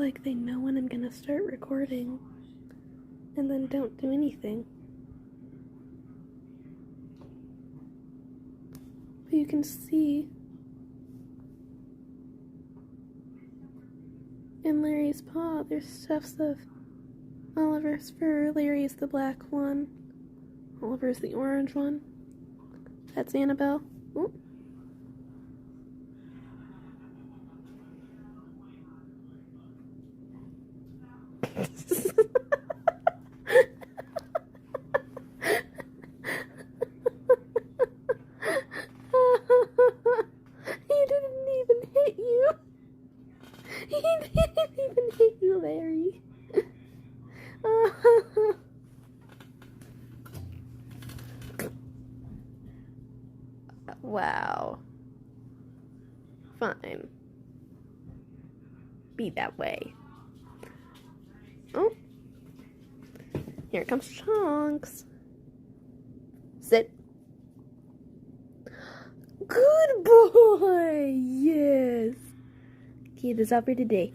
like they know when I'm gonna start recording and then don't do anything. But you can see in Larry's paw there's tufts of Oliver's fur. Larry's the black one. Oliver's the orange one. That's Annabelle. Ooh. He didn't even hit you. He didn't even hit you, Larry. Wow. Fine. Be that way. Oh. Here comes Chunks. Sit. Good boy! Yes! Okay, that's all for today.